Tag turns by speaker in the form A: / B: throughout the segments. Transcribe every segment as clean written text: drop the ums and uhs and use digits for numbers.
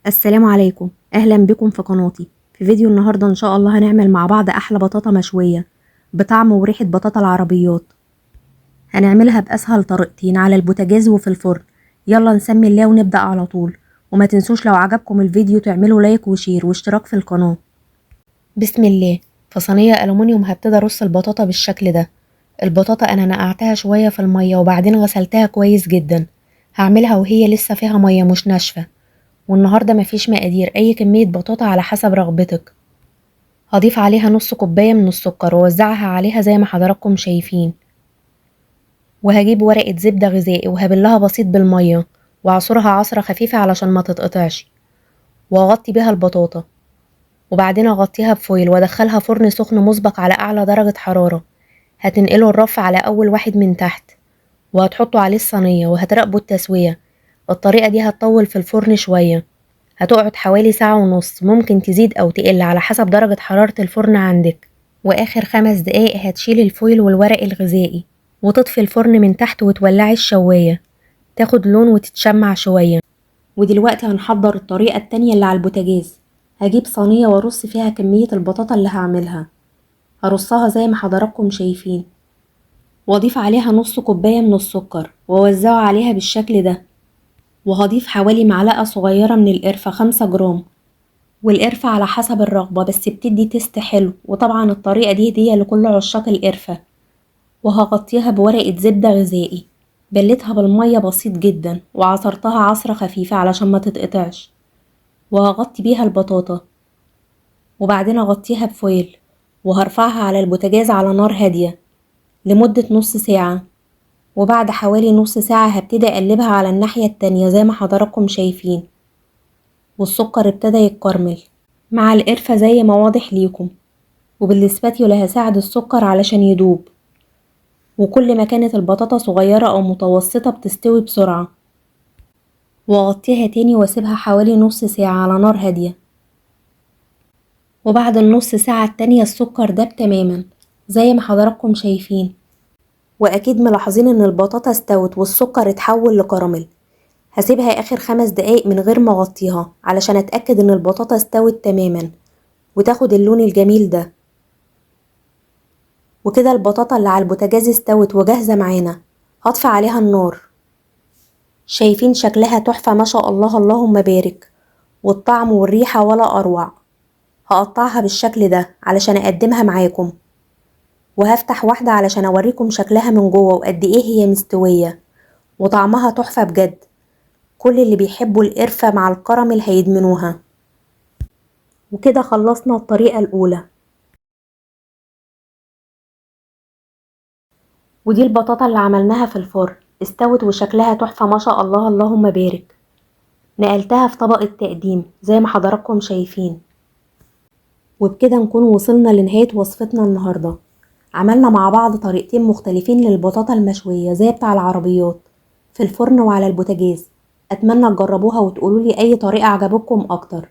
A: السلام عليكم، اهلا بكم في قناتي. في فيديو النهارده ان شاء الله هنعمل مع بعض احلى بطاطا مشويه بطعم وريحه بطاطا العربيات. هنعملها باسهل طريقتين، على البوتاجاز وفي الفرن. يلا نسمي الله ونبدا على طول. وما تنسوش لو عجبكم الفيديو تعملوا لايك وشير واشتراك في القناه. بسم الله. في صينيه الومنيوم هبتدي ارص البطاطا بالشكل ده. البطاطا انا نقعتها شويه في الميه وبعدين غسلتها كويس جدا. هعملها وهي لسه فيها ميه مش ناشفه. والنهاردة مفيش مقادير، أي كمية بطاطا على حسب رغبتك. هضيف عليها نص كوباية من السكر ووزعها عليها زي ما حضراتكم شايفين. وهجيب ورقة زبدة غذائي وهبلها بسيط بالمية وأعصرها عصرة خفيفة علشان ما تتقطعش، وأغطي بيها البطاطا. وبعدين أغطيها بفويل وأدخلها فرن سخن مسبق على أعلى درجة حرارة. هتنقله الرف على أول واحد من تحت، وهتحطوا عليه الصينية وهتراقبوا التسوية. الطريقة دي هتطول في الفرن شوية، هتقعد حوالي ساعة ونص، ممكن تزيد أو تقل على حسب درجة حرارة الفرن عندك. وآخر 5 دقايق هتشيل الفويل والورق الغذائي وتطفي الفرن من تحت وتولعي الشواية تاخد لون وتتشمع شوية. ودلوقتي هنحضر الطريقة التانية اللي على البوتاجاز. هجيب صينية وارص فيها كمية البطاطا اللي هعملها. هرصها زي ما حضراتكم شايفين، واضيف عليها نص كوباية من السكر واوزعه عليها بالشكل ده. وهضيف حوالي معلقة صغيرة من القرفة 5 جرام، والقرفة على حسب الرغبة بس بتدي تيست حلو، وطبعا الطريقة دي هدية لكل عشاق القرفة. وهغطيها بورقة زبدة غذائي، بلتها بالمية بسيط جدا وعصرتها عصرة خفيفة علشان ما تتقطعش. وهغطي بيها البطاطا وبعدين اغطيها بفويل، وهرفعها على البوتاجاز على نار هادية لمدة نص ساعة. وبعد حوالي نص ساعة هبتدي اقلبها على الناحية التانية زي ما حضراتكم شايفين. والسكر ابتدى يتكرمل مع القرفة زي ما واضح ليكم، وبالسباتيولا هساعد السكر علشان يدوب. وكل ما كانت البطاطا صغيرة أو متوسطة بتستوي بسرعة. وأغطيها تاني واسيبها حوالي نص ساعة على نار هادية. وبعد النص ساعة التانية السكر داب تماما زي ما حضراتكم شايفين. وأكيد ملاحظين إن البطاطا استوت والسكر اتحول لكراميل. هسيبها آخر 5 دقايق من غير ما أغطيها علشان أتأكد إن البطاطا استوت تماما وتاخد اللون الجميل ده. وكده البطاطا اللي على البوتاجاز استوت وجاهزة معانا. هطفي عليها النار. شايفين شكلها تحفة ما شاء الله، اللهم بارك. والطعم والريحة ولا أروع. هقطعها بالشكل ده علشان أقدمها معاكم، وهفتح واحدة علشان أوريكم شكلها من جوه وقد إيه هي مستوية. وطعمها تحفة بجد. كل اللي بيحبوا القرفة مع الكراميل هيدمنوها. وكده خلصنا الطريقة الأولى. ودي البطاطا اللي عملناها في الفرن، استوت وشكلها تحفة ما شاء الله، اللهم بارك. نقلتها في طبق التقديم زي ما حضراتكم شايفين. وبكده نكون وصلنا لنهاية وصفتنا النهاردة. عملنا مع بعض طريقتين مختلفين للبطاطا المشوية زي بتاع العربيات، في الفرن وعلى البوتاجاز. أتمنى تجربوها وتقولولي أي طريقة عجبتكم أكتر،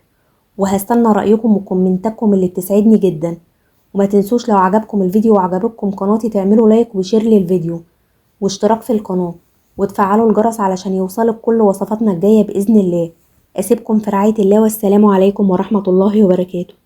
A: وهستنى رأيكم وكومنتاتكم اللي بتسعدني جدا. وما تنسوش لو عجبكم الفيديو وعجبتكم قناتي تعملوا لايك وشير للفيديو واشتراك في القناة، وتفعلوا الجرس علشان يوصلك كل وصفاتنا الجاية بإذن الله. أسيبكم في رعاية الله، والسلام عليكم ورحمة الله وبركاته.